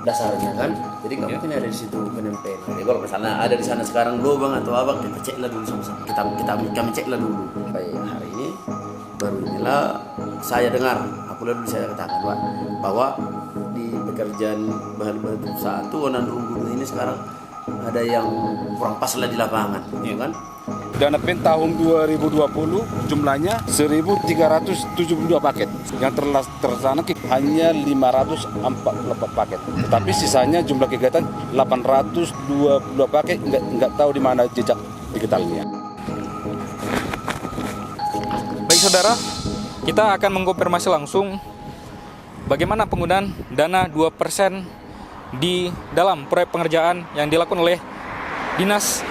dasarnya kan, jadi nggak mungkin ada di situ penempel. Jadi kalau misalnya ada di sana sekarang lubang atau apa, kita ceklah dulu sama-sama. Kami ceklah dulu. Kayak hari ini baru inilah saya dengar, aku dulu saya katakan Pak, bahwa di pekerjaan bahan-bahan perusahaan tuh onan dulu ini sekarang ada yang kurang pas lah di lapangan, ya kan? Dana PEN tahun 2020 jumlahnya 1.372 paket. Yang terlaksana hanya 544 paket. Tetapi sisanya jumlah kegiatan 822 paket, nggak tahu di mana jejak digitalnya. Baik saudara, kita akan mengkonfirmasi langsung bagaimana penggunaan dana 2% di dalam proyek pengerjaan yang dilakukan oleh Dinas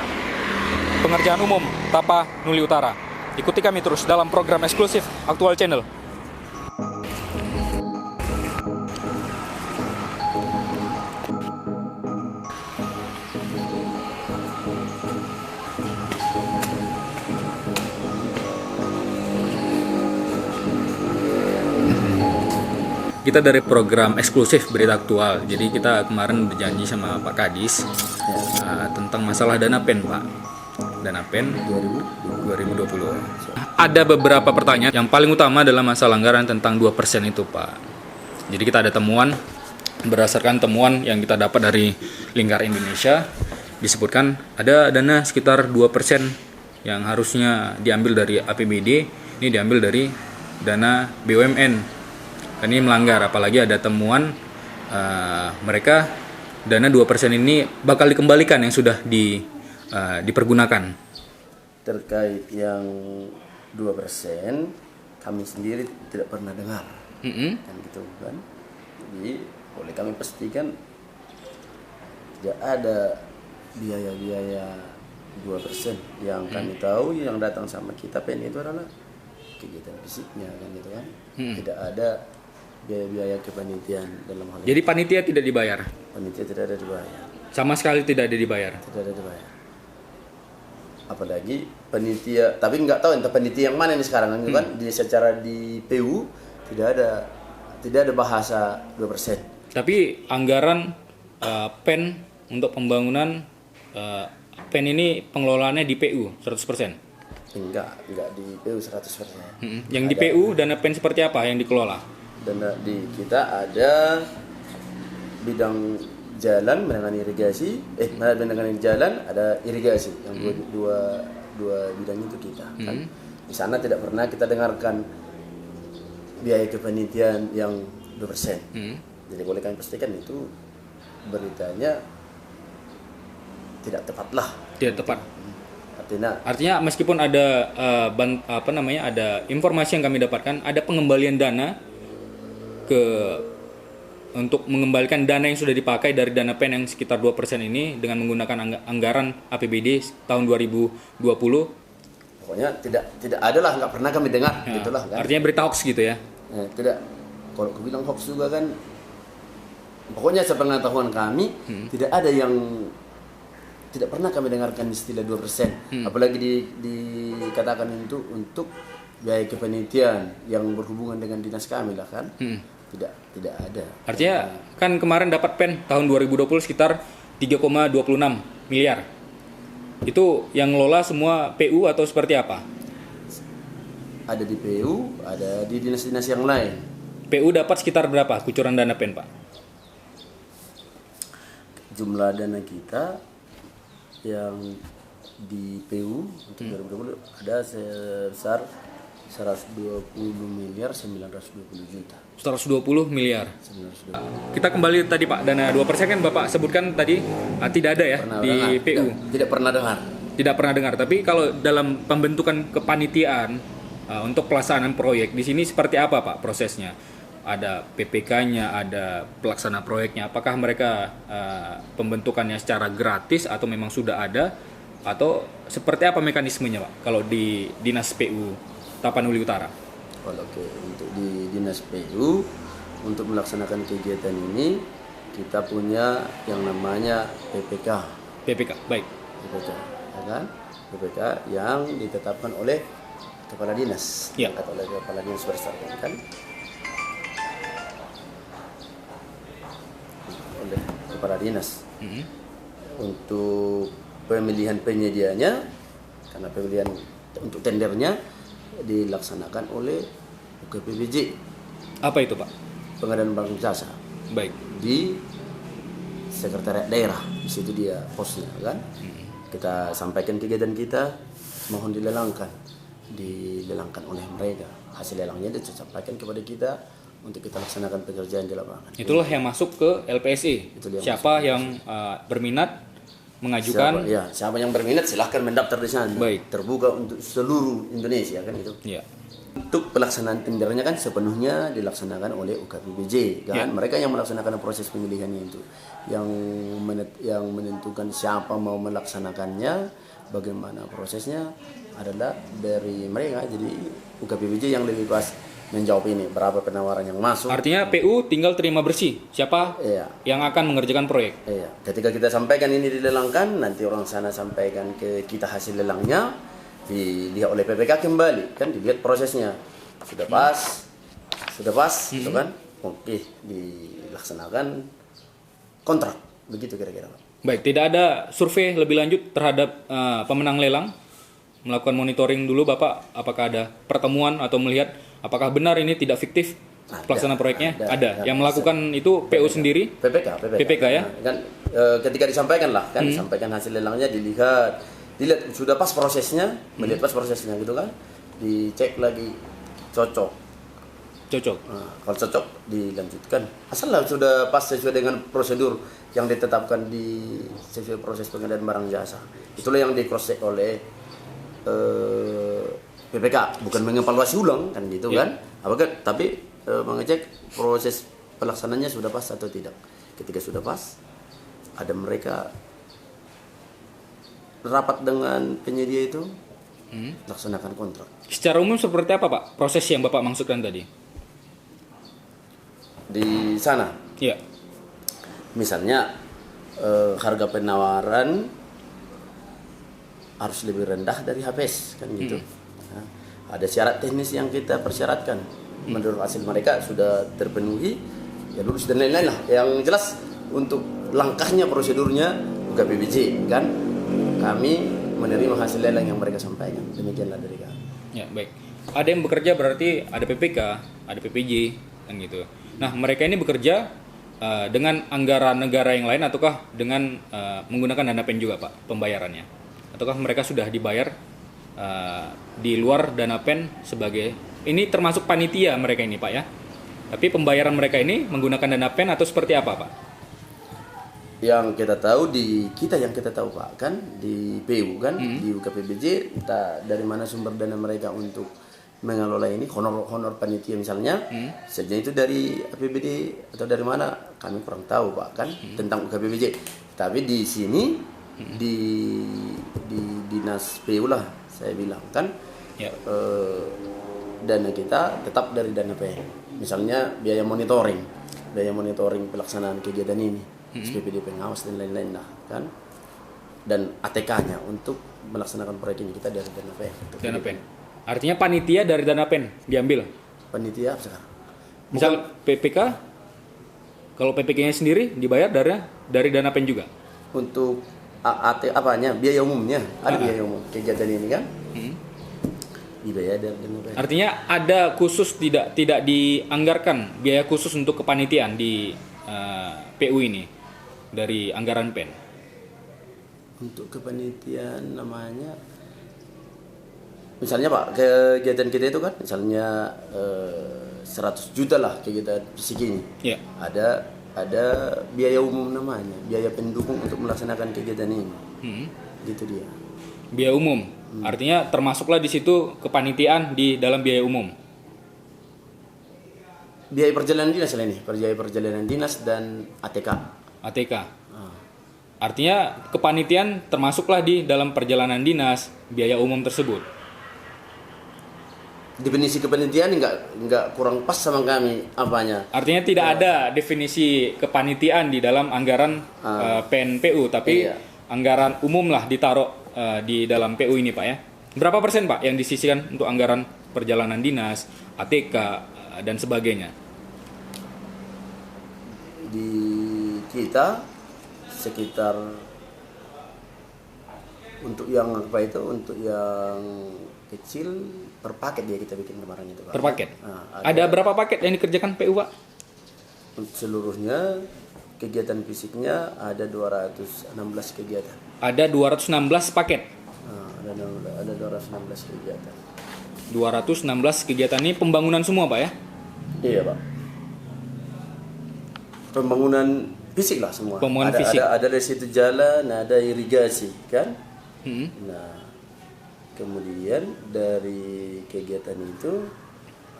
Pengerjaan Umum Tapanuli Utara. Ikuti kami terus dalam program eksklusif Aktual Channel. Kita dari program eksklusif Berita Aktual. Jadi kita kemarin berjanji sama Pak Kadis tentang masalah dana PEN, Pak. Dana PEN 2020. Ada beberapa pertanyaan. Yang paling utama adalah masalah anggaran tentang 2% itu, Pak. Jadi kita ada temuan, berdasarkan temuan yang kita dapat dari Lingkar Indonesia, disebutkan ada dana sekitar 2% yang harusnya diambil dari APBD, ini diambil dari dana BUMN. Dan ini melanggar, apalagi ada temuan mereka dana 2% ini bakal dikembalikan yang sudah dipergunakan. Terkait yang 2%, kami sendiri tidak pernah dengar, kan gitu kan. Jadi boleh kami pastikan tidak ada biaya-biaya 2%. Yang kami tahu yang datang sama kita PEN itu adalah kegiatan fisiknya kan gitu kan. Tidak ada biaya-biaya kepanitiaan dalam hal ini. Jadi panitia tidak dibayar? Panitia tidak ada dibayar. Sama sekali tidak ada dibayar? Tidak ada dibayar. Apalagi panitia, tapi nggak tahu entah panitia yang mana ini sekarang kan. Secara di PU tidak ada bahasa 2%. Tapi anggaran PEN untuk pembangunan PEN ini pengelolaannya di PU 100%? Enggak di PU 100%. Yang di PU dana PEN seperti apa yang dikelola? Dana di kita ada bidang jalan menangani irigasi, menangani jalan ada irigasi yang dua bidang itu kita kan. Di sana tidak pernah kita dengarkan biaya kepanitiaan yang 2%. Jadi boleh kami pastikan itu beritanya tidak tepat lah. Tidak tepat. Artinya meskipun ada ada informasi yang kami dapatkan, ada pengembalian dana untuk mengembalikan dana yang sudah dipakai dari dana PEN yang sekitar 2% ini dengan menggunakan anggaran APBD tahun 2020. Pokoknya tidak ada lah, nggak pernah kami dengar, gitulah kan. Artinya berita hoax gitu ya? Tidak. Kalau aku bilang hoax juga kan, pokoknya sepengetahuan kami tidak ada yang tidak pernah kami dengarkan istilah 2%. Apalagi dikatakan itu untuk biaya kepanitiaan yang berhubungan dengan dinas kami lah kan. Tidak ada. Artinya kan kemarin dapat PEN tahun 2020 sekitar 3,26 miliar. Itu yang ngelola semua PU atau seperti apa? Ada di PU, ada di dinas-dinas yang lain. PU dapat sekitar berapa kucuran dana PEN, Pak? Jumlah dana kita yang di PU untuk 2020 ada sebesar 120.920 juta. 120 miliar. Kita kembali tadi Pak, dana 2% kan Bapak sebutkan tadi tidak ada ya di PU. Tidak pernah dengar. Tidak pernah dengar. Tapi kalau dalam pembentukan kepanitiaan untuk pelaksanaan proyek di sini seperti apa Pak prosesnya? Ada PPK-nya, ada pelaksana proyeknya. Apakah mereka pembentukannya secara gratis atau memang sudah ada? Atau seperti apa mekanismenya Pak kalau di Dinas PU Tapanuli Utara? Untuk di Dinas PU untuk melaksanakan kegiatan ini kita punya yang namanya PPK. PPK, baik. PPK, ya kan? PPK yang ditetapkan oleh kepala dinas, atau oleh kepala dinas bersangkutan kan? Oleh kepala dinas. Untuk pemilihan penyedianya, karena pemilihan untuk tendernya dilaksanakan oleh UKPBJ. Apa itu Pak? Pengadaan barang jasa. Baik. Di sekretariat daerah, di situ dia posnya kan. Kita sampaikan kegiatan kita, mohon dilelangkan oleh mereka. Hasil lelangnya disampaikan kepada kita untuk kita laksanakan pekerjaan di lapangan. Itulah yang masuk ke LPSI. Siapa yang berminat mengajukan? Siapa yang berminat silahkan mendaftar di sana. Baik. Terbuka untuk seluruh Indonesia kan itu. Ya. Untuk pelaksanaan tendernya kan sepenuhnya dilaksanakan oleh UKPBJ kan. Mereka yang melaksanakan proses pemilihannya itu. Yang menentukan siapa mau melaksanakannya, bagaimana prosesnya adalah dari mereka. Jadi UKPBJ yang lebih pas menjawab ini, berapa penawaran yang masuk. Artinya PU tinggal terima bersih siapa yang akan mengerjakan proyek. Iya. Ketika kita sampaikan ini dilelangkan, nanti orang sana sampaikan ke kita hasil lelangnya, dilihat oleh PPK kembali, kan dilihat prosesnya sudah pas, gitu kan? Oke, dilaksanakan kontrak, begitu kira-kira. Baik, tidak ada survei lebih lanjut terhadap pemenang lelang, melakukan monitoring dulu Bapak, apakah ada pertemuan atau melihat apakah benar ini tidak fiktif pelaksanaan proyeknya? Ada. Yang melakukan itu PU sendiri? PPK ya? Kan ketika disampaikan lah, kan disampaikan hasil lelangnya, dilihat sudah pas prosesnya, melihat pas prosesnya gitu kan, dicek lagi cocok. Nah, kalau cocok dilanjutkan. Asal lah sudah pas sesuai dengan prosedur yang ditetapkan di sesuai proses pengadaan barang jasa. Itulah yang di cross check oleh PPK, bukan mengevaluasi ulang kan gitu kan. Tapi mengecek proses pelaksananya sudah pas atau tidak. Ketika sudah pas, ada mereka rapat dengan penyedia itu, laksanakan kontrak. Secara umum seperti apa Pak proses yang Bapak maksudkan tadi? Di sana, misalnya harga penawaran harus lebih rendah dari HPS kan gitu. Nah, ada syarat teknis yang kita persyaratkan. Menurut hasil mereka sudah terpenuhi, ya lulus dan lain-lain lah. Yang jelas untuk langkahnya prosedurnya UKPBJ kan. Kami menerima hasil lelang yang mereka sampaikan. Demikianlah dari kami. Ya, baik. Ada yang bekerja berarti ada PPK, ada PPJ kan gitu. Nah, mereka ini bekerja dengan anggaran negara yang lain ataukah dengan menggunakan dana pen juga Pak pembayarannya? Ataukah mereka sudah dibayar di luar dana pen sebagai ini termasuk panitia mereka ini Pak ya? Tapi pembayaran mereka ini menggunakan dana pen atau seperti apa Pak? Yang kita tahu yang kita tahu Pak kan di PU kan di UKPBJ, entah dari mana sumber dana mereka untuk mengelola ini, honor panitia misalnya, saja itu dari APBD atau dari mana kami kurang tahu Pak kan tentang UKPBJ. Tapi di sini di dinas PU lah saya bilang kan dana kita tetap dari dana PN. Misalnya biaya monitoring pelaksanaan kegiatan ini. SPPD pengawas dan lain-lain lah kan, dan ATK-nya untuk melaksanakan proyek ini kita dari dana pen. Dana pen. Artinya panitia dari dana pen diambil. Panitia apa sekarang? Misal PPK, kalau PPK-nya sendiri dibayar dari dana pen juga. Untuk apanya? Biaya umumnya. Ada biaya umum kegiatan ini kan? Dibayar dari dana pen. Artinya ada khusus tidak dianggarkan biaya khusus untuk kepanitiaan di PU ini dari anggaran pen. Untuk kepanitiaan namanya, misalnya Pak, kegiatan kita itu kan misalnya 100 juta lah kegiatan fisik ini. Ada biaya umum namanya, biaya pendukung untuk melaksanakan kegiatan ini. Gitu dia. Biaya umum. Artinya termasuklah di situ kepanitiaan di dalam biaya umum. Biaya perjalanan dinas lah ini, biaya perjalanan dinas dan ATK. Artinya kepanitiaan termasuklah di dalam perjalanan dinas biaya umum tersebut. Definisi kepanitiaan nggak kurang pas sama kami apanya. Artinya tidak ada definisi kepanitiaan di dalam anggaran PNPU, tapi anggaran umum lah ditaruh di dalam PU ini Pak ya. Berapa persen Pak yang disisihkan untuk anggaran perjalanan dinas, ATK dan sebagainya? Di kita sekitar untuk yang apa itu, untuk yang kecil per paket dia kita bikin kemarin itu Pak. Per paket. Nah, ada berapa paket yang dikerjakan PU Pak? untuk seluruhnya kegiatan fisiknya ada 216 kegiatan. Ada 216 paket. Nah, ada 216 kegiatan. 216 kegiatan ini pembangunan semua Pak ya? Iya Pak. Pembangunan fisik lah semua. Pembangunan ada, fisik. Ada dari situ jalan, ada irigasi kan. Nah, kemudian dari kegiatan itu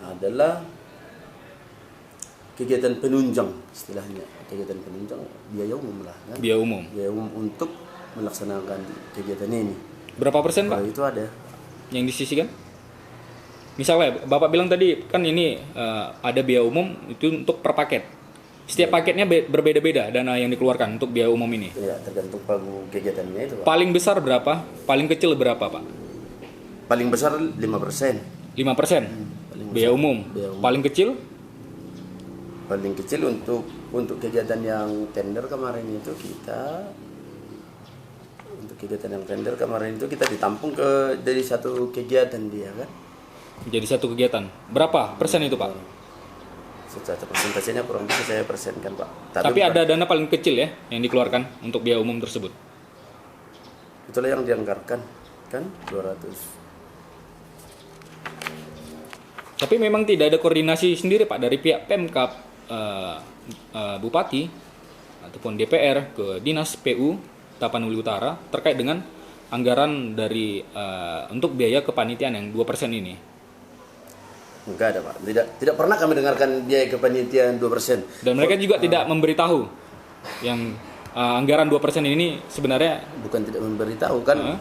adalah kegiatan penunjang istilahnya. Kegiatan penunjang biaya umum lah kan. Biaya umum. Biaya umum untuk melaksanakan kegiatan ini. Berapa persen Pak Kalau itu ada. yang disisihkan? Misalnya Bapak bilang tadi kan ini ada biaya umum itu untuk per paket. Setiap paketnya berbeda-beda dana yang dikeluarkan untuk biaya umum ini. Ya, tergantung pagu kegiatannya itu Pak. Paling besar berapa? Paling kecil berapa Pak? Paling besar 5%. 5%. Paling Biaya besar. umum. Biaya umum. Paling kecil? Paling kecil untuk kegiatan yang tender kemarin itu kita ditampung dari satu kegiatan dia kan. Jadi satu kegiatan. berapa persen itu Pak? Secara persentasenya kurang bisa saya persenkan Pak. Tapi ada dana paling kecil ya yang dikeluarkan untuk biaya umum tersebut. Itulah yang dianggarkan kan 200. Tapi memang tidak ada koordinasi sendiri Pak dari pihak Pemkab, Bupati ataupun DPR ke Dinas PU Tapanuli Utara terkait dengan anggaran dari untuk biaya kepanitiaan yang 2% ini. Enggak ada Pak. Tidak pernah kami dengarkan biaya kepanitiaan 2%. Dan mereka juga tidak memberitahu yang anggaran 2% ini sebenarnya Bukan tidak memberitahu kan.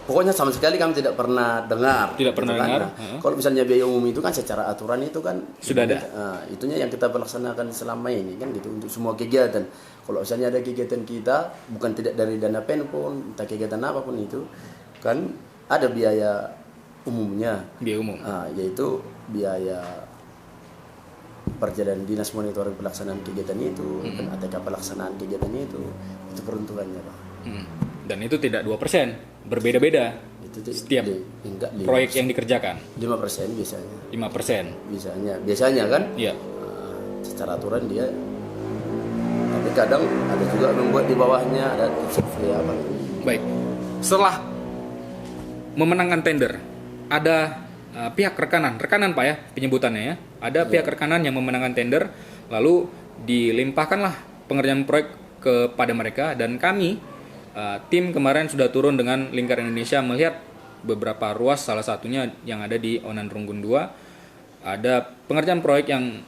Pokoknya sama sekali kami tidak pernah dengar. Tidak pernah dengar. Nah, kalau misalnya biaya umum itu kan secara aturan itu kan Sudah ada. Itunya yang kita laksanakan selama ini kan gitu untuk semua kegiatan. Kalau misalnya ada kegiatan kita bukan tidak dari dana pen pun, entah kegiatan apapun itu kan ada biaya umumnya. biaya umum. Yaitu biaya perjalanan dinas monitoring pelaksanaan kegiatan itu dan ATK pelaksanaan kegiatan itu peruntukannya Pak. Dan itu tidak 2%, berbeda-beda Itu setiap enggak proyek yang dikerjakan. 5% biasanya. 5%. Biasanya kan. Iya. Secara aturan dia. Tapi kadang ada juga membuat di bawahnya ada survei apa. Baik. Setelah memenangkan tender, ada pihak rekanan Pak ya penyebutannya ya. Ada pihak rekanan yang memenangkan tender, lalu dilimpahkanlah pengerjaan proyek kepada mereka dan kami tim kemarin sudah turun dengan Lingkar Indonesia melihat beberapa ruas, salah satunya yang ada di Onan Runggun 2. Ada pengerjaan proyek yang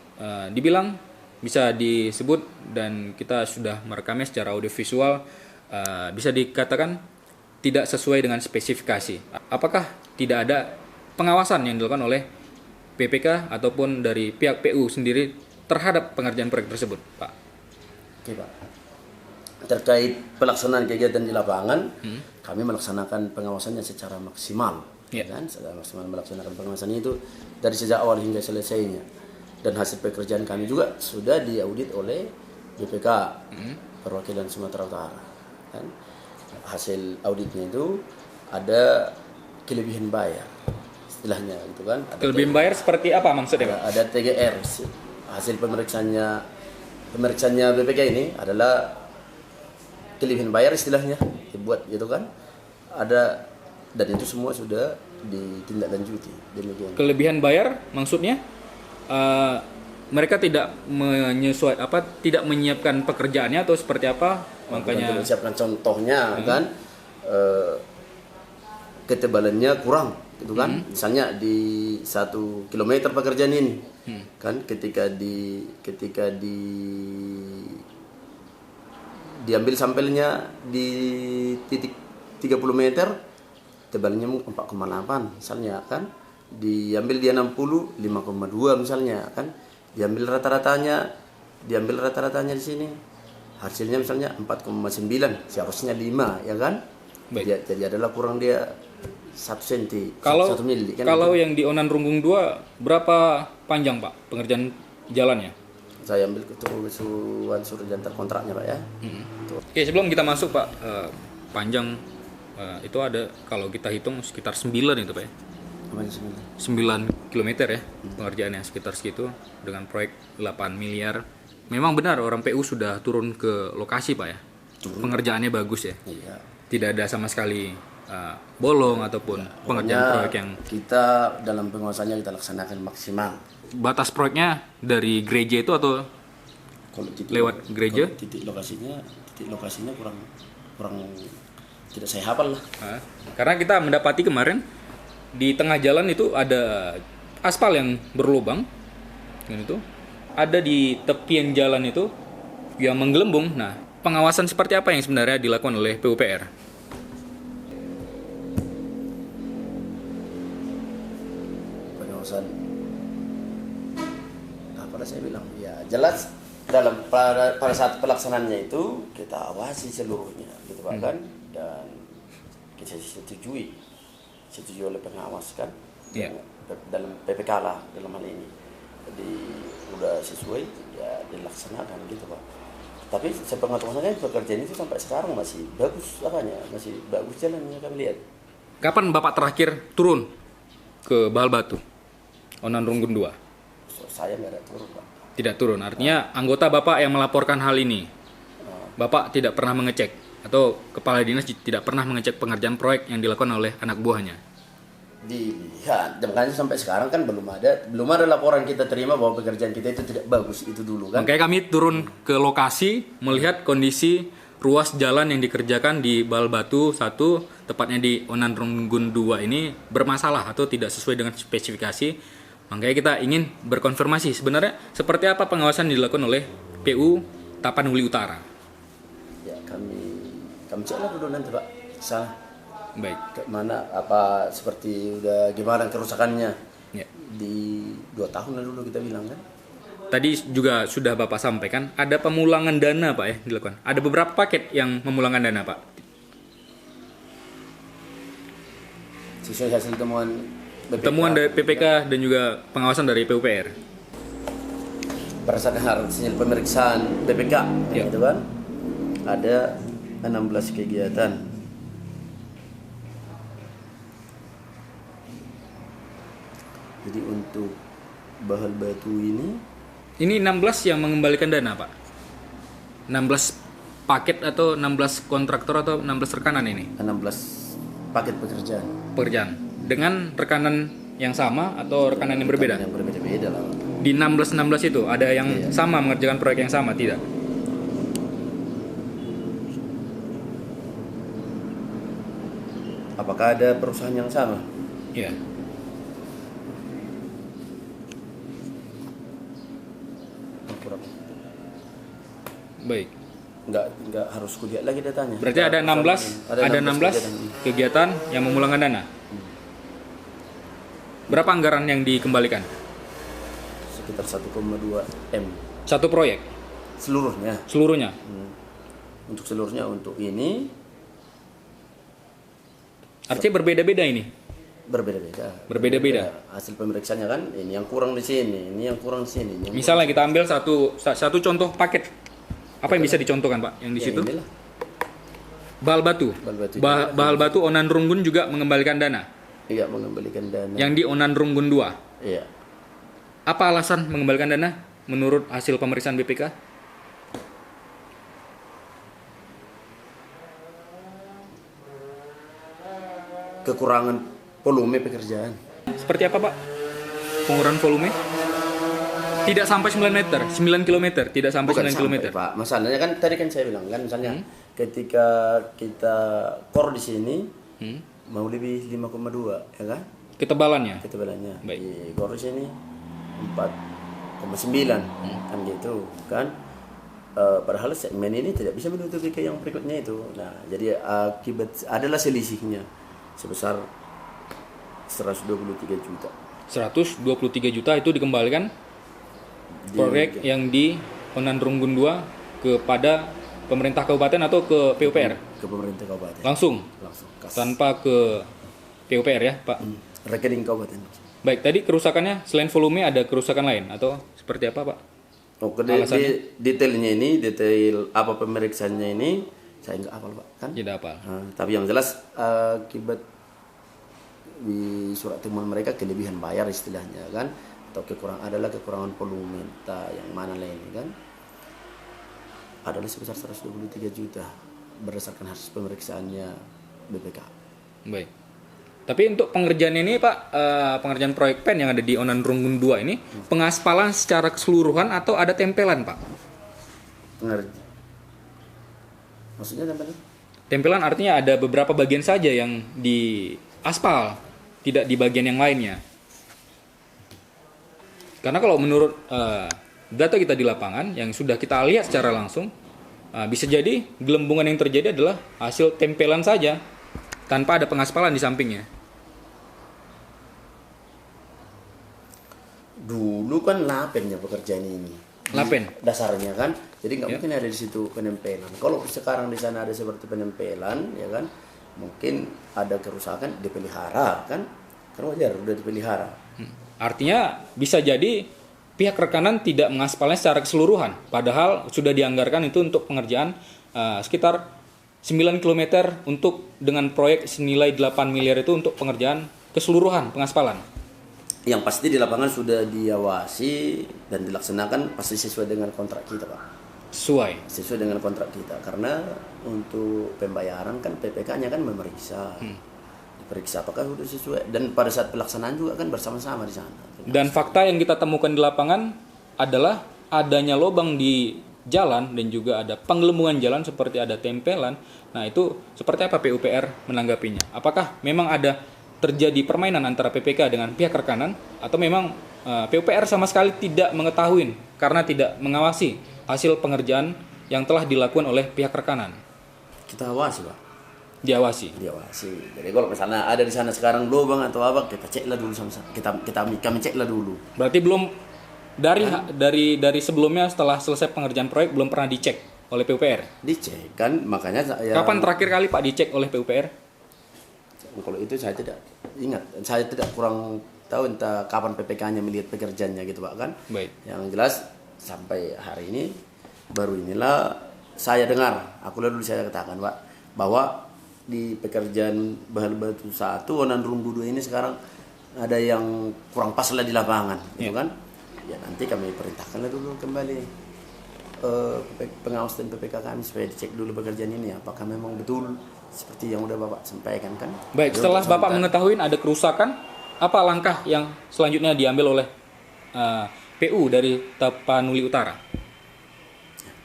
dibilang bisa disebut dan kita sudah merekamnya secara audiovisual, bisa dikatakan tidak sesuai dengan spesifikasi. Apakah tidak ada pengawasan yang dilakukan oleh PPK ataupun dari pihak PU sendiri terhadap pengerjaan proyek tersebut, Pak? Oke Pak. Terkait pelaksanaan kegiatan di lapangan, kami melaksanakan pengawasannya secara maksimal. Kan? Secara maksimal melaksanakan pengawasannya itu dari sejak awal hingga selesainya. Dan hasil pekerjaan kami juga sudah diaudit oleh BPK, Perwakilan Sumatera Utara. Kan? Hasil auditnya itu ada kelebihan bayar. Istilahnya gitu kan. Kelebihan bayar seperti apa maksudnya Pak? Ada TGR. Hasil pemeriksaannya BPK ini adalah kelebihan bayar istilahnya dibuat gitu kan. Ada dan itu semua sudah ditindaklanjuti demikian. Kelebihan bayar maksudnya mereka tidak tidak menyiapkan pekerjaannya atau seperti apa? Makanya menyiapkan contohnya kan ketebalannya kurang gitu kan. Misalnya di 1 kilometer pekerjaan ini kan ketika diambil sampelnya di titik 30 meter tebalnya 4,8 misalnya kan, diambil dia 60 5,2 misalnya kan, diambil rata-ratanya di sini hasilnya misalnya 4,9 seharusnya 5 ya kan. Jadi adalah kurang dia 1 cm, 1 mili kan. Kalau gitu. yang di Onan Runggung 2 berapa panjang Pak pengerjaan jalannya? Saya ambil keturunan surat jantar kontraknya Pak ya. Oke, Oke, sebelum kita masuk Pak, panjang itu ada kalau kita hitung sekitar 9 itu Pak ya. 9 km ya pengerjaannya sekitar segitu dengan proyek 8 miliar. Memang benar orang PU sudah turun ke lokasi Pak ya. Pengerjaannya bagus ya. Iya. Tidak ada sama sekali bolong ataupun pengerjaan proyek yang kita dalam penguasaannya kita laksanakan maksimal. batas proyeknya dari gereja itu atau Kalau lewat gereja? kalau titik lokasinya kurang tidak saya hafal lah. Karena kita mendapati kemarin di tengah jalan itu ada aspal yang berlubang, dan itu ada di tepian jalan itu yang menggelembung. Nah, pengawasan seperti apa yang sebenarnya dilakukan oleh PUPR? Pengawasan apa saya bilang ya jelas dalam pada saat pelaksanaannya itu kita awasi seluruhnya gitu Pak kan, dan kita setujui oleh pengawas kan. Iya. Dalam PPK lah dalam hal ini, jadi udah sesuai ya dilaksanakan gitu Pak. Tapi sepengetahuan saya pekerjaan itu sampai sekarang masih bagus masih bagus jalannya kami lihat. Kapan Bapak terakhir turun ke Bahal Batu, Onan Runggun 2? Saya nggak ada turun Pak. Tidak turun, artinya anggota Bapak yang melaporkan hal ini. Bapak tidak pernah mengecek atau kepala dinas tidak pernah mengecek pengerjaan proyek yang dilakukan oleh anak buahnya. Dilihat, makanya sampai sekarang kan belum ada laporan kita terima bahwa pekerjaan kita itu tidak bagus itu dulu kan. Makanya kami turun ke lokasi melihat kondisi ruas jalan yang dikerjakan di Bahal Batu 1, tepatnya di Onan Runggun 2 ini bermasalah atau tidak sesuai dengan spesifikasi. Makanya kita ingin berkonfirmasi sebenarnya seperti apa pengawasan yang dilakukan oleh PU Tapanuli Utara. Ya kami cek lah dulu nanti Pak, sana Baik. ke mana apa seperti udah gimana kerusakannya. Ya. Di 2 tahun dulu kita bilang kan. Tadi juga sudah Bapak sampaikan ada pemulangan dana Pak ya dilakukan. Ada beberapa paket yang memulangkan dana Pak. Sesuai hasil temuan BPK, Temuan dari PPK dan juga pengawasan dari PUPR. berdasarkan hasil pemeriksaan BPK Ya. gitu kan. Ada 16 kegiatan. Jadi untuk Bahal Batu ini Ini 16 yang mengembalikan dana Pak. 16 paket atau 16 kontraktor atau 16 rekanan ini 16 paket pekerjaan pekerjaan dengan rekanan yang sama atau rekanan yang berbeda. yang berbeda-beda lah. Di 16 itu ada yang Iya. sama mengerjakan proyek yang sama tidak? Apakah ada perusahaan yang sama? Iya. Kurang. Baik. Enggak harus kulihat lagi datanya. Berarti ada 16 kegiatan yang memulangkan dana. Berapa anggaran yang dikembalikan? Sekitar 1,2 M Satu proyek seluruhnya. seluruhnya. Untuk seluruhnya untuk ini Artinya berbeda-beda ini. berbeda-beda. Berbeda-beda. Hasil pemeriksaannya kan ini yang kurang di sini, ini yang kurang di sini. Yang Misalnya kita ambil satu contoh paket. Apa yang bisa dicontohkan Pak yang di situ? inilah. Bahal Batu. Bahal Batu Bahal Batu Onan Runggun juga mengembalikan dana. Iya, mengembalikan dana. Yang di Onan Runggun 2. Iya. Apa alasan mengembalikan dana menurut hasil pemeriksaan BPK? Kekurangan volume pekerjaan. Seperti apa Pak? Pengurangan volume? Tidak sampai 9 meter, 9 km, tidak sampai Bukan 9 km. sampai, Pak. Masalahnya kan tadi kan saya bilang kan misalnya ketika kita core di sini mau lebih 5,2 ya kan? Ketebalannya. Ketebalannya. Baik. Di core di sini 4,9 kan gitu kan. Padahal segmen ini tidak bisa menutupi ke yang berikutnya itu. Nah, jadi akibat adalah selisihnya sebesar 123 juta. 123 juta itu dikembalikan proyek yang di Onan Runggun 2 kepada pemerintah kabupaten atau ke PUPR? Ke pemerintah kabupaten. Langsung Kas. tanpa ke PUPR ya Pak? Rekening kabupaten. Baik, tadi kerusakannya selain volume ada kerusakan lain atau seperti apa Pak? Oh, detailnya ini, detail apa pemeriksaannya ini saya nggak hafal Pak kan. Tidak apa. Tapi yang jelas akibat di surat temuan mereka kelebihan bayar istilahnya kan, atau kekurangan volume yang mana lainnya kan, adalah sebesar 123 juta berdasarkan hasil pemeriksaannya BPK. Baik. Tapi untuk pengerjaan ini Pak, pengerjaan proyek PEN yang ada di Onan Runggun 2 ini, pengaspalan secara keseluruhan atau ada tempelan Pak? Maksudnya tempelan? Tempelan artinya ada beberapa bagian saja yang di aspal, tidak di bagian yang lainnya. Karena kalau menurut data kita di lapangan yang sudah kita lihat secara langsung, bisa jadi gelembungan yang terjadi adalah hasil tempelan saja tanpa ada pengaspalan di sampingnya. Dulu kan lapennya pekerjaan ini. Lapen Dasarnya kan. Jadi nggak mungkin ada di situ penempelan. Kalau sekarang di sana ada seperti penempelan, ya kan, mungkin ada kerusakan dipelihara kan wajar udah dipelihara. Artinya bisa jadi pihak rekanan tidak mengaspalnya secara keseluruhan, padahal sudah dianggarkan itu untuk pengerjaan sekitar 9 km untuk dengan proyek senilai 8 miliar itu untuk pengerjaan keseluruhan pengaspalan. Yang pasti di lapangan sudah diawasi dan dilaksanakan pasti sesuai dengan kontrak kita Pak. Sesuai dengan kontrak kita, karena untuk pembayaran kan PPK-nya kan memeriksa. Periksa apakah sudah sesuai, dan pada saat pelaksanaan juga kan bersama-sama di sana. Dan fakta yang kita temukan di lapangan adalah adanya lubang di jalan dan juga ada penggelembungan jalan seperti ada tempelan. Nah, itu seperti apa PUPR menanggapinya? Apakah memang ada terjadi permainan antara PPK dengan pihak rekanan, atau memang PUPR sama sekali tidak mengetahui karena tidak mengawasi hasil pengerjaan yang telah dilakukan oleh pihak rekanan? Kita awasi Pak. Diawasi. Jadi kalau misalnya ada di sana sekarang lubang atau apa, kita ceklah dulu sama kami ceklah dulu. Berarti belum dari sebelumnya setelah selesai pengerjaan proyek belum pernah dicek oleh PUPR? Dicek kan, makanya Kapan terakhir kali Pak dicek oleh PUPR? Kalau itu saya tidak ingat, saya tidak kurang tahu entah kapan PPK-nya melihat pekerjaannya gitu Pak kan. Baik. Yang jelas sampai hari ini baru inilah saya dengar, dulu saya katakan Pak, bahwa di pekerjaan Bahal Batu 1 Onan Runggu 2 ini sekarang ada yang kurang pas lah di lapangan, gitu kan? Ya nanti kami perintahkanlah dulu kembali pengawas dan PPK kami supaya dicek dulu pekerjaan ini apakah memang betul seperti yang udah Bapak sampaikan kan. Baik, setelah Bapak mengetahui ada kerusakan, apa langkah yang selanjutnya diambil oleh PU dari Tapanuli Utara?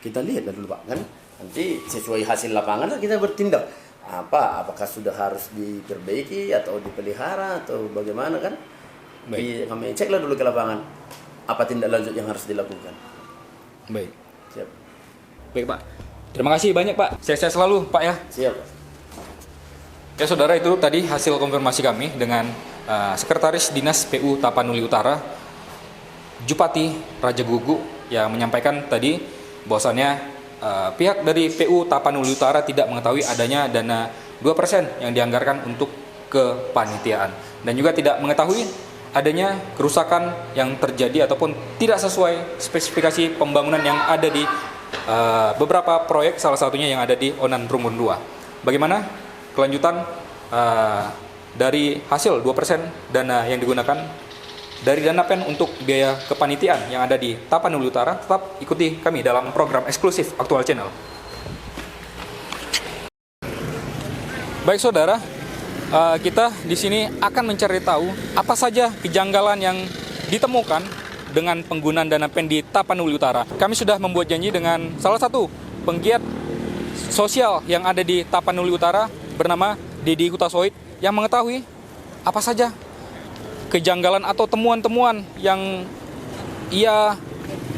Kita lihat dulu Pak kan, nanti sesuai hasil lapangan kita bertindak. Apakah sudah harus diperbaiki atau dipelihara atau bagaimana kan? Baik. Kami ceklah dulu ke lapangan apa tindak lanjut yang harus dilakukan. Baik. Siap. Baik Pak. Terima kasih banyak Pak. Sehat-sehat selalu Pak ya. Siap. Ya saudara, itu tadi hasil konfirmasi kami dengan Sekretaris Dinas PU Tapanuli Utara, Jupati Raja Gugu, yang menyampaikan tadi bahwasannya pihak dari PU Tapanuli Utara tidak mengetahui adanya dana 2% yang dianggarkan untuk kepanitiaan, dan juga tidak mengetahui adanya kerusakan yang terjadi ataupun tidak sesuai spesifikasi pembangunan yang ada di beberapa proyek, salah satunya yang ada di Onan Runggun 2. Bagaimana kelanjutan dari hasil 2% dana yang digunakan dari dana PEN untuk biaya kepanitiaan yang ada di Tapanuli Utara? Tetap ikuti kami dalam program eksklusif Aktual Channel. Baik saudara, kita di sini akan mencari tahu apa saja kejanggalan yang ditemukan dengan penggunaan dana PEN di Tapanuli Utara. Kami sudah membuat janji dengan salah satu penggiat sosial yang ada di Tapanuli Utara bernama Dedi Hutasoid yang mengetahui apa saja kejanggalan atau temuan-temuan yang ia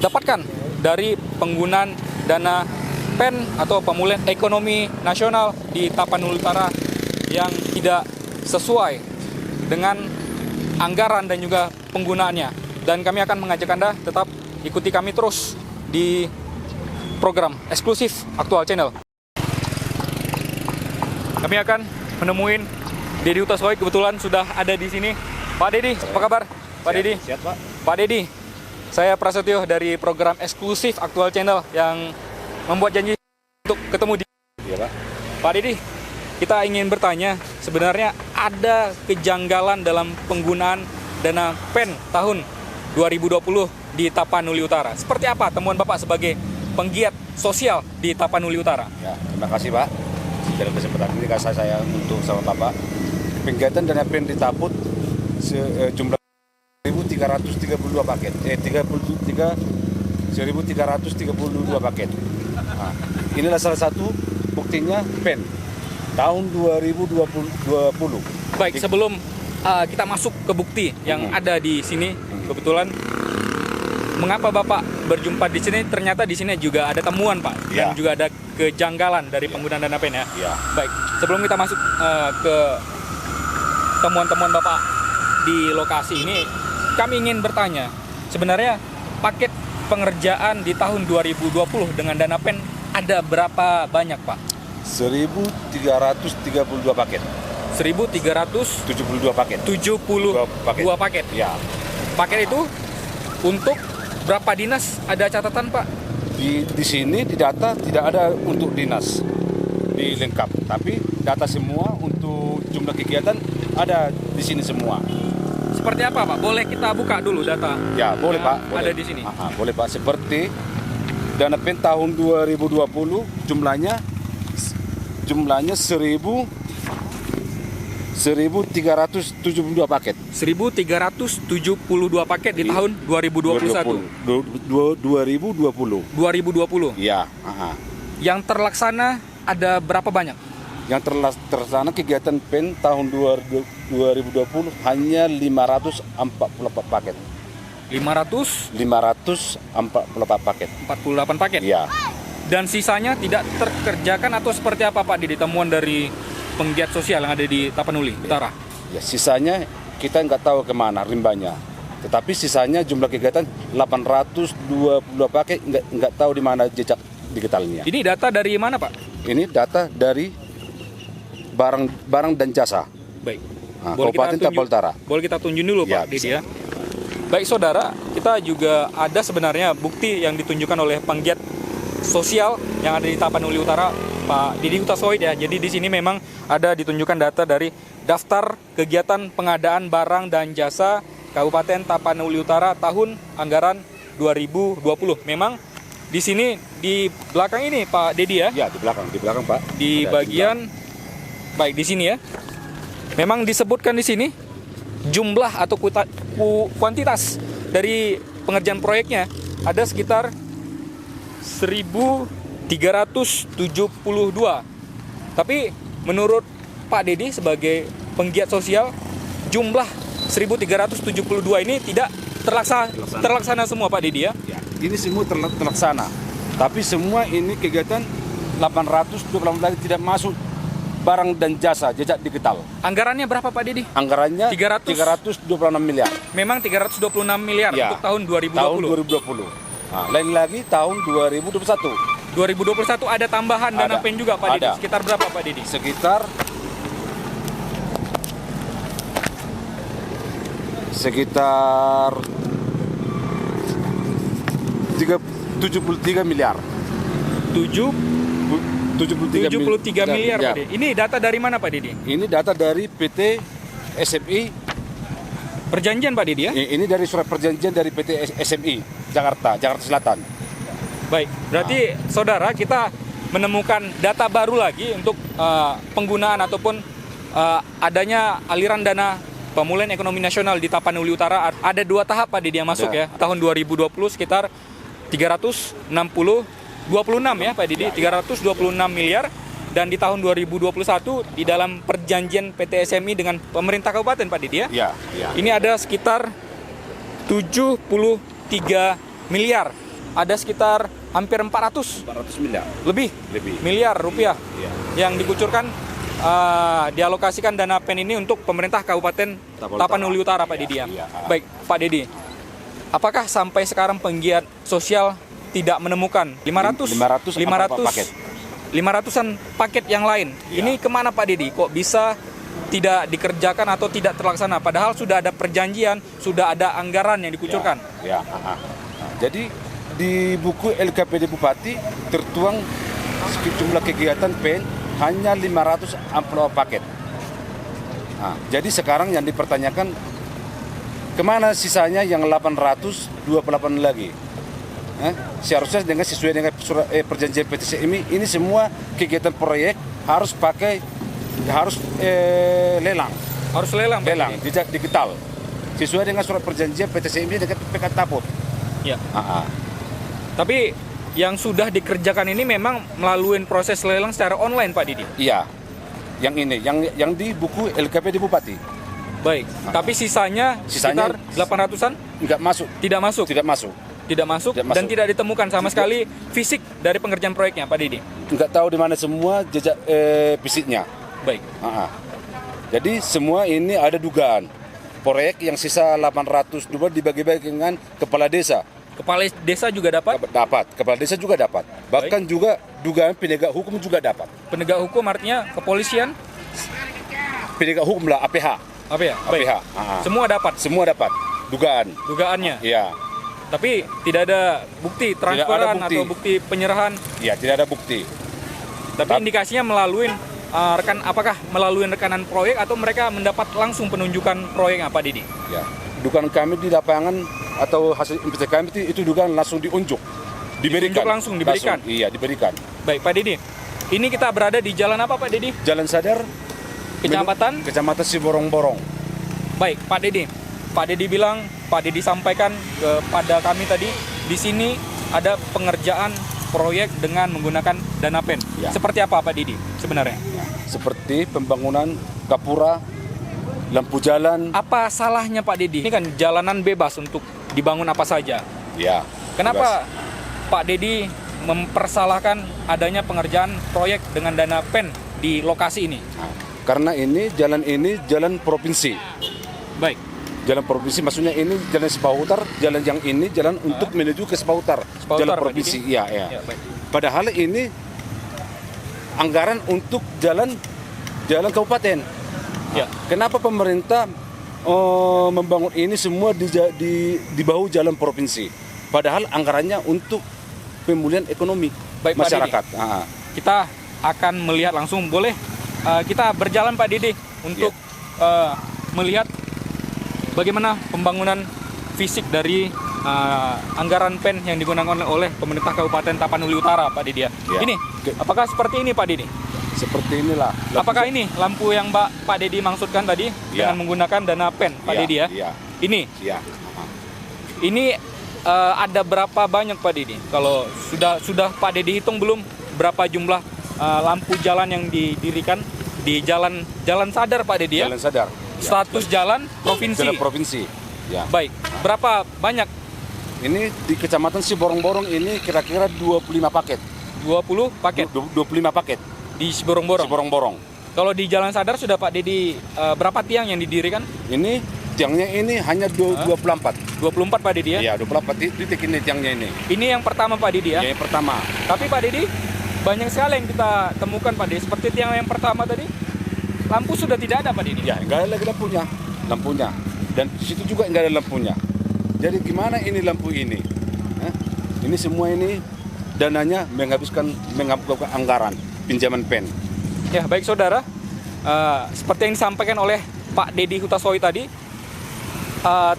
dapatkan dari penggunaan dana PEN atau pemulihan ekonomi nasional di Tapanuli Utara yang tidak sesuai dengan anggaran dan juga penggunaannya. Dan kami akan mengajak Anda tetap ikuti kami terus di program eksklusif Aktual Channel. Kami akan menemuin Dedi Hutasoid, kebetulan sudah ada di sini. Pak Dedi, apa kabar? Pak Dedi. Siap, Pak. Pak Dedi, saya Prasetyo dari program eksklusif Aktual Channel yang membuat janji untuk ketemu di Iya, Pak. Pak Didi, kita ingin bertanya, sebenarnya ada kejanggalan dalam penggunaan dana PEN tahun 2020 di Tapanuli Utara. Seperti apa temuan Bapak sebagai penggiat sosial di Tapanuli Utara? Ya, terima kasih Pak. Dalam kesempatan ini kasih saya untuk sama Bapak. Kegiatan dana PEN di Taput jumlah 1.332 paket. 1.332 paket. Nah, inilah salah satu buktinya PEN tahun 2020. Baik, sebelum kita masuk ke bukti yang ada di sini, kebetulan mengapa Bapak berjumpa di sini? Ternyata di sini juga ada temuan, Pak, Ya. dan juga ada kejanggalan dari penggunaan dana PEN ya. Ya. Baik, sebelum kita masuk ke temuan-temuan Bapak di lokasi ini, kami ingin bertanya, sebenarnya paket pengerjaan di tahun 2020 dengan dana PEN ada berapa banyak, Pak? 1.332 paket. 1.372 paket. paket. Ya. Paket itu untuk berapa dinas? Ada catatan, Pak? Di sini di data tidak ada untuk dinas di lengkap, tapi data semua untuk jumlah kegiatan ada di sini semua. Seperti apa, Pak? Boleh kita buka dulu data? Ya, boleh yang Pak. Boleh. Ada di sini. Aha, boleh Pak. Seperti dana PEN tahun 2020 jumlahnya 1.372 paket. 1.372 paket di tahun 2021. 2020. 2020. Iya. Aha. Yang terlaksana ada berapa banyak? Yang terlaksana kegiatan PEN tahun 2020 hanya 544 paket. 544 paket. 48 paket. Iya. Dan sisanya tidak terkerjakan atau seperti apa, Pak, di temuan dari penggiat sosial yang ada di Tapanuli Utara? Ya, sisanya kita nggak tahu kemana rimbanya. Tetapi sisanya jumlah kegiatan 822 paket nggak tahu di mana jejak digitalnya. Ini data dari mana, Pak? Ini data dari barang dan jasa. Baik. Nah, Boleh kita Kabupaten tunjuk- Tapal Utara. Boleh kita tunjuk dulu, Ya, Pak Didi ya. Baik, saudara, kita juga ada sebenarnya bukti yang ditunjukkan oleh penggiat sosial yang ada di Tapanuli Utara, Pak Didi Utasoid ya. Jadi di sini memang ada ditunjukkan data dari daftar kegiatan pengadaan barang dan jasa Kabupaten Tapanuli Utara tahun anggaran 2020. Memang di sini di belakang ini Pak Didi ya. Ya, di belakang Pak. Di Ada bagian baik di sini ya. Memang disebutkan di sini jumlah atau kuantitas dari pengerjaan proyeknya ada sekitar 1.372. Tapi menurut Pak Didi sebagai penggiat sosial, jumlah 1.372 ini tidak terlaksana semua, Pak Didi ya. Ya, ini semua terlaksana. Tapi semua ini kegiatan 828 tidak masuk barang dan jasa jejak digital. Anggarannya berapa, Pak Didi? Anggarannya 326 miliar. Memang 326 miliar Ya, untuk tahun 2020. Tahun 2020. Nah, lain lagi tahun 2021. 2021 ada tambahan dana Ada. PEN juga, Pak Didi. Ada. Sekitar berapa, Pak Didi? Sekitar 73 miliar. 73 miliar, ya. Pak Didi. Ini data dari mana, Pak Didi? Ini data dari PT SMI. Perjanjian, Pak Didi ya? Ini dari surat perjanjian dari PT SMI Jakarta Selatan. Baik, berarti saudara kita menemukan data baru lagi untuk penggunaan ataupun adanya aliran dana pemulihan ekonomi nasional di Tapanuli Utara. Ada 2 tahap, Pak Didi, yang masuk ya. Tahun 2020 sekitar 26 ya, Pak Didi, 326 miliar. Dan di tahun 2021 di dalam perjanjian PT SMI dengan pemerintah kabupaten, Pak Didi ya. Ya, ya. Ini ada sekitar 73 miliar. Ada sekitar hampir 400 miliar. lebih miliar rupiah yang dikucurkan, dialokasikan dana PEN ini untuk pemerintah Kabupaten Tapanuli Utara, Pak Didi ya. Baik, Pak Didi, apakah sampai sekarang penggiat sosial tidak menemukan 500-an paket yang lain? Ini kemana, Pak Didi? Kok bisa tidak dikerjakan atau tidak terlaksana? Padahal sudah ada perjanjian, sudah ada anggaran yang dikucurkan. Jadi di buku LKPD Bupati tertuang jumlah kegiatan PEN hanya 500 paket. Nah, jadi sekarang yang dipertanyakan kemana sisanya yang 828 lagi? Seharusnya sesuai dengan perjanjian PTC ini semua kegiatan proyek harus lelang. Harus lelang, Pak Lelang, Didi? digital. Sesuai dengan surat perjanjian PTCMI dengan PPK Taput. Ya. Tapi yang sudah dikerjakan ini memang melalui proses lelang secara online, Pak Didi? Iya. Yang ini, yang di buku LKP di Bupati. Baik. Tapi sisanya sekitar 800-an? Enggak masuk. Tidak masuk? Tidak masuk. Tidak masuk dan tidak ditemukan sama sekali fisik dari pengerjaan proyeknya, Pak Didi? Enggak tahu di mana semua jejak fisiknya. Baik. Jadi semua ini ada dugaan. Proyek yang sisa 800 dibagi-bagi dengan kepala desa. Kepala desa juga dapat? Dapat. Kepala desa juga dapat. Bahkan juga dugaan penegak hukum juga dapat. Penegak hukum artinya kepolisian? Penegak hukum lah, APH. Apa ya? Baik. APH. Semua dapat? Semua dapat. Dugaan. Dugaannya? Iya. Tapi tidak ada bukti transferan atau bukti penyerahan? Iya, tidak ada bukti. Tapi indikasinya melalui apakah melalui rekanan proyek atau mereka mendapat langsung penunjukan proyek apa, Didi? Ya, dugaan kami di lapangan atau hasil investigasi kami itu dugaan langsung diunjuk, diberikan. Langsung diberikan? Iya, diberikan. Baik, Pak Didi. Ini kita berada di jalan apa, Pak Didi? Jalan Sadar, Kecamatan Siborong-Borong. Baik, Pak Didi. Pak Didi bilang, Pak Didi sampaikan kepada kami tadi, di sini ada pengerjaan proyek dengan menggunakan dana PEN. Ya. Seperti apa, Pak Didi sebenarnya? Seperti pembangunan gapura, lampu jalan. Apa salahnya, Pak Didi? Ini kan jalanan bebas untuk dibangun apa saja. Ya. Kenapa Pak Didi mempersalahkan adanya pengerjaan proyek dengan dana PEN di lokasi ini? Karena jalan ini jalan provinsi. Baik. Jalan provinsi maksudnya ini jalan Sepautar, jalan yang ini jalan untuk menuju ke Sepautar. Jalan provinsi, iya. Ya, baik. Padahal ini anggaran untuk jalan kabupaten. Ya. Kenapa pemerintah membangun ini semua di bahu jalan provinsi? Padahal anggarannya untuk pemulihan ekonomi Baik, masyarakat. Pak Didi. Kita akan melihat langsung, boleh kita berjalan, Pak Didi, untuk melihat bagaimana pembangunan fisik dari anggaran PEN yang digunakan oleh pemerintah Kabupaten Tapanuli Utara, Pak Didi. Ya. Ini, apakah seperti ini, Pak Didi? Seperti inilah. Apakah ini lampu yang Pak Didi maksudkan tadi dengan menggunakan dana PEN, Pak Didi ya? Iya. Ini? Iya. Ini ada berapa banyak, Pak Didi? Kalau sudah Pak Didi hitung belum berapa jumlah lampu jalan yang didirikan di Jalan Sadar, Pak Didi ya? Jalan Sadar. Status jalan provinsi. Jalan provinsi. Ya. Baik. Berapa banyak? Ini di Kecamatan Siborong-Borong ini kira-kira 25 paket. 20 paket 25 paket di Siborong-Borong. Siborong-Borong. Kalau di Jalan Sadar sudah Pak Didi berapa tiang yang didirikan? Ini tiangnya ini hanya 24. 24, Pak Didi ya? Iya, 24 titik ini tiangnya ini. Ini yang pertama, Pak Didi ya? Yang pertama. Tapi Pak Didi, banyak sekali yang kita temukan, Pak Didi. Seperti tiang yang pertama tadi, lampu sudah tidak ada, Pak Didi. Ya, enggak ada lagi lampunya. Dan di situ juga enggak ada lampunya. Jadi gimana ini lampu ini? Ini semua ini dananya menghabiskan anggaran pinjaman PEN. Ya, baik saudara. Seperti yang disampaikan oleh Pak Dedi Hutasoi tadi,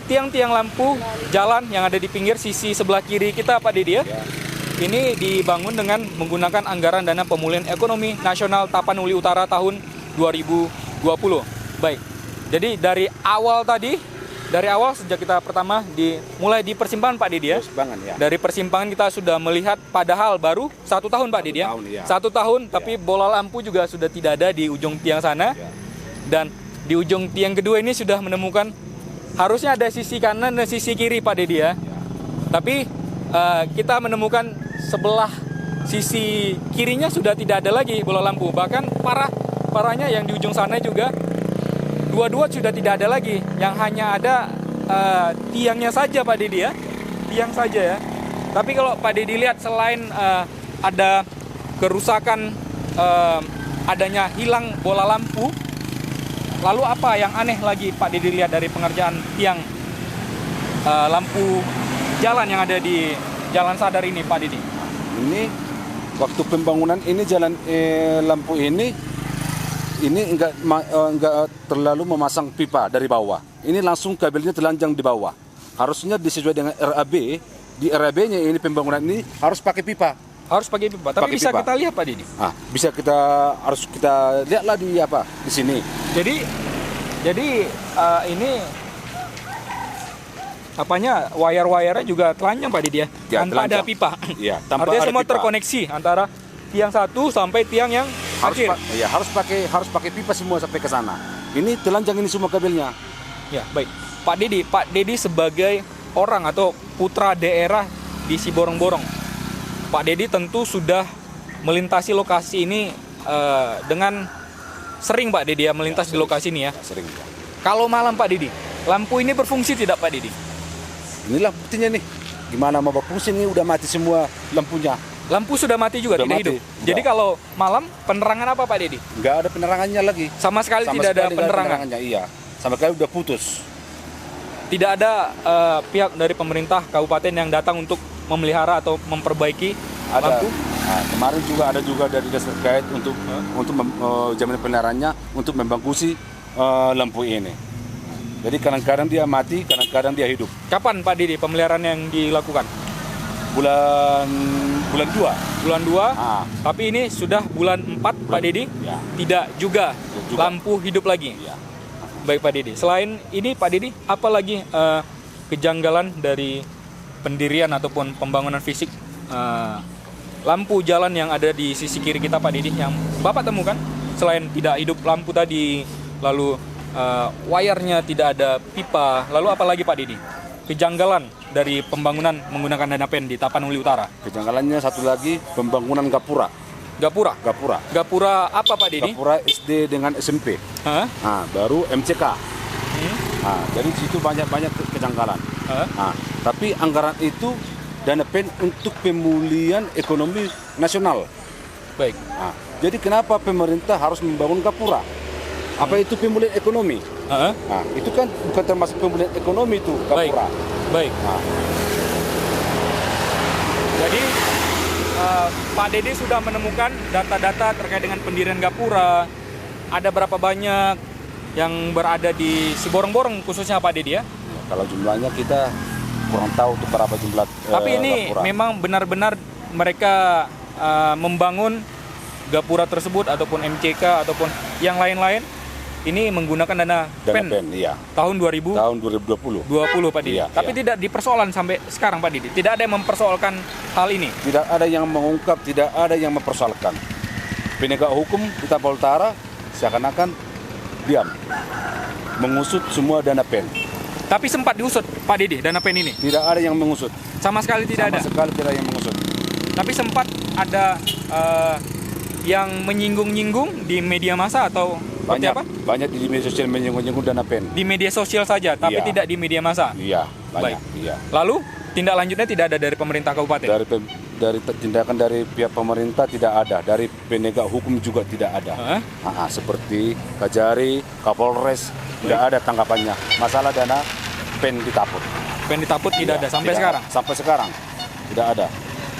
tiang-tiang lampu jalan yang ada di pinggir sisi sebelah kiri kita, Pak Dedi ya. Ini dibangun dengan menggunakan anggaran dana pemulihan ekonomi nasional Tapanuli Utara tahun 2020. Baik. Jadi dari awal sejak kita pertama mulai di persimpangan, Pak Didi ya. Persimpangan ya. Dari persimpangan kita sudah melihat, padahal baru 1 tahun, Pak Didi ya. 1 tahun, tapi bola lampu juga sudah tidak ada di ujung tiang sana. Dan di ujung tiang kedua ini sudah menemukan, harusnya ada sisi kanan dan sisi kiri, Pak Didi ya. Tapi kita menemukan sebelah sisi kirinya sudah tidak ada lagi bola lampu. Bahkan parahnya yang di ujung sana juga dua-dua sudah tidak ada lagi, yang hanya ada tiangnya saja, Pak Didi ya, tiang saja ya. Tapi kalau Pak Didi lihat, selain ada kerusakan, adanya hilang bola lampu, lalu apa yang aneh lagi Pak Didi lihat dari pengerjaan tiang lampu jalan yang ada di Jalan Sadar ini, Pak Didi? Ini waktu pembangunan ini jalan lampu ini enggak terlalu memasang pipa dari bawah. Ini langsung kabelnya telanjang di bawah. Harusnya disesuai dengan RAB. Di RAB-nya ini pembangunan ini harus pakai pipa. Harus pakai pipa. Tapi Pakai bisa pipa. kita lihat Pak Didi. Bisa kita lihatlah di sini. Jadi ini apanya wire-wirenya juga telanjang Pak Didi ya, Ya, tanpa ada telanjang. pipa. Iya, tanpa Artinya ada semua pipa. terkoneksi antara tiang satu sampai tiang yang akhir. Harus pakai pipa semua sampai ke sana. Ini telanjang ini semua kabelnya. Ya, baik. Pak Didi sebagai orang atau putra daerah di Siborong-Borong. Pak Didi tentu sudah melintasi lokasi ini dengan sering Pak Didi ya melintas di lokasi ini ya. Sering. Ya. Kalau malam Pak Didi, lampu ini berfungsi tidak Pak Didi? Inilah buktinya nih. Gimana mau berfungsi ini udah mati semua lampunya. Lampu sudah mati juga, Sudah tidak mati. hidup. Udah. Jadi kalau malam penerangan apa Pak Didi? Nggak ada penerangannya lagi. Sama sekali tidak ada nggak penerangan. Iya. Sama sekali udah putus. Tidak ada pihak dari pemerintah kabupaten yang datang untuk memelihara atau memperbaiki Ada. lampu. Nah, kemarin juga ada dari dinas terkait untuk jaminan penerangannya untuk membangkusi lampu ini. Jadi kadang-kadang dia mati, kadang-kadang dia hidup. Kapan Pak Didi pemeliharaan yang dilakukan? Bulan 2. Bulan 2, Ah. tapi ini sudah bulan 4 Pak Didi. Ya. Tidak juga Juga. lampu hidup lagi. Ya. Baik Pak Didi. Selain ini Pak Didi, apa lagi kejanggalan dari pendirian ataupun pembangunan fisik lampu jalan yang ada di sisi kiri kita Pak Didi yang Bapak temukan? Selain tidak hidup lampu tadi, lalu wire-nya tidak ada pipa, lalu apa lagi Pak Didi? Kejanggalan dari pembangunan menggunakan dana PEN di Tapanuli Utara. Kejanggalannya satu lagi pembangunan gapura. Gapura. Gapura apa Pak Didi? Gapura SD dengan SMP. Hah? Nah, baru MCK. Nah, jadi di situ banyak kejanggalan. Hah? Nah, tapi anggaran itu dana PEN untuk pemulihan ekonomi nasional. Baik. Nah, jadi kenapa pemerintah harus membangun gapura? Apa itu pemulihan ekonomi? Hah? Nah, itu kan bukan termasuk pemulihan ekonomi itu Baik. gapura. Baik. Nah, Jadi Pak Dede sudah menemukan data-data terkait dengan pendirian gapura. Ada berapa banyak yang berada di Siborong-Borong khususnya Pak Dede ya? kalau jumlahnya kita kurang tahu tuh berapa jumlah Tapi ini gapura. memang benar-benar mereka membangun gapura tersebut ataupun MCK ataupun yang lain-lain ini menggunakan dana PEN PEN, iya. tahun 2020 Tahun 2020. Pak Didi. Iya, Tapi iya. tidak dipersoalan sampai sekarang Pak Didi. Tidak ada yang mempersoalkan hal ini. Tidak ada yang mengungkap, tidak ada yang mempersoalkan. Penegak hukum di Tapal Utara seakan-akan diam, mengusut semua dana PEN. Tapi sempat diusut Pak Didi dana PEN ini. Tidak ada yang mengusut. Sama sekali tidak ada. Sama sekali tidak ada yang mengusut. Tapi sempat ada yang menyinggung-nyinggung di media massa atau seperti Banyak, apa? banyak di media sosial menyinggung-nyinggung dana PEN. Di media sosial saja, tapi Iya. tidak di media massa. Iya, banyak. Baik. Iya. Lalu tindak lanjutnya tidak ada dari pemerintah kabupaten. Dari tindakan dari pihak pemerintah tidak ada, dari penegak hukum juga tidak ada. Seperti Kajari, Kapolres, tidak ada tanggapannya. Masalah dana PEN ditaput. PEN ditaput tidak Iya, ada sampai tidak sekarang. ada. Sampai sekarang tidak ada.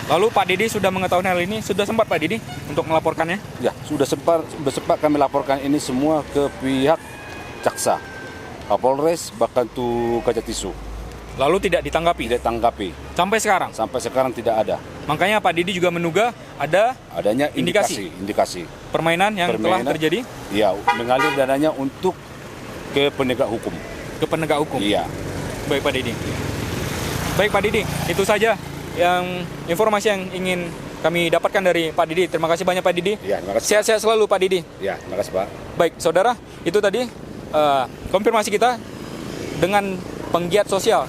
Lalu Pak Didi sudah mengetahui hal ini, sudah sempat Pak Didi untuk melaporkannya? Ya, sudah sempat kami laporkan ini semua ke pihak jaksa, Kapolres, bahkan tuh Kajatisu. Lalu tidak ditanggapi Tidak tanggapi. sampai sekarang. Sampai sekarang tidak ada. Makanya Pak Didi juga menduga ada Adanya indikasi. permainan yang telah terjadi Iya, mengalir dananya untuk ke penegak hukum. ke penegak hukum. Iya. Baik Pak Didi. Baik Pak Didi, itu saja yang informasi yang ingin kami dapatkan dari Pak Didi. Terima kasih banyak Pak Didi. Iya, terima kasih. Sehat-sehat selalu Pak Didi. Ya, terima kasih Pak. Baik, saudara, itu tadi konfirmasi kita dengan penggiat sosial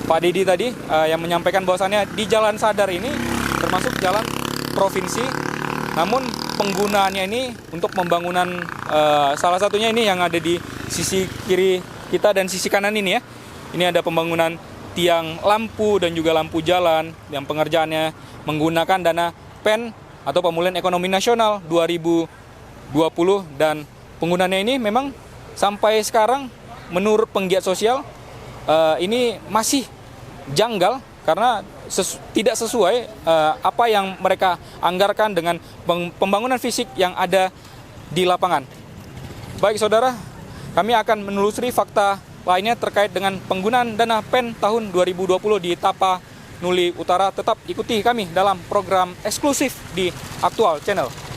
Pak Didi tadi yang menyampaikan bahwasannya di Jalan Sadar ini termasuk jalan provinsi, namun penggunaannya ini untuk pembangunan salah satunya ini yang ada di sisi kiri kita dan sisi kanan ini ya. Ini ada pembangunan tiang lampu dan juga lampu jalan yang pengerjaannya menggunakan dana PEN atau Pemulihan Ekonomi Nasional 2020 dan penggunaannya ini memang sampai sekarang menurut penggiat sosial ini masih janggal karena tidak sesuai apa yang mereka anggarkan dengan pembangunan fisik yang ada di lapangan. Baik saudara, kami akan menelusuri fakta lainnya terkait dengan penggunaan dana PEN tahun 2020 di Tapanuli Utara. Tetap ikuti kami dalam program eksklusif di Aktual Channel.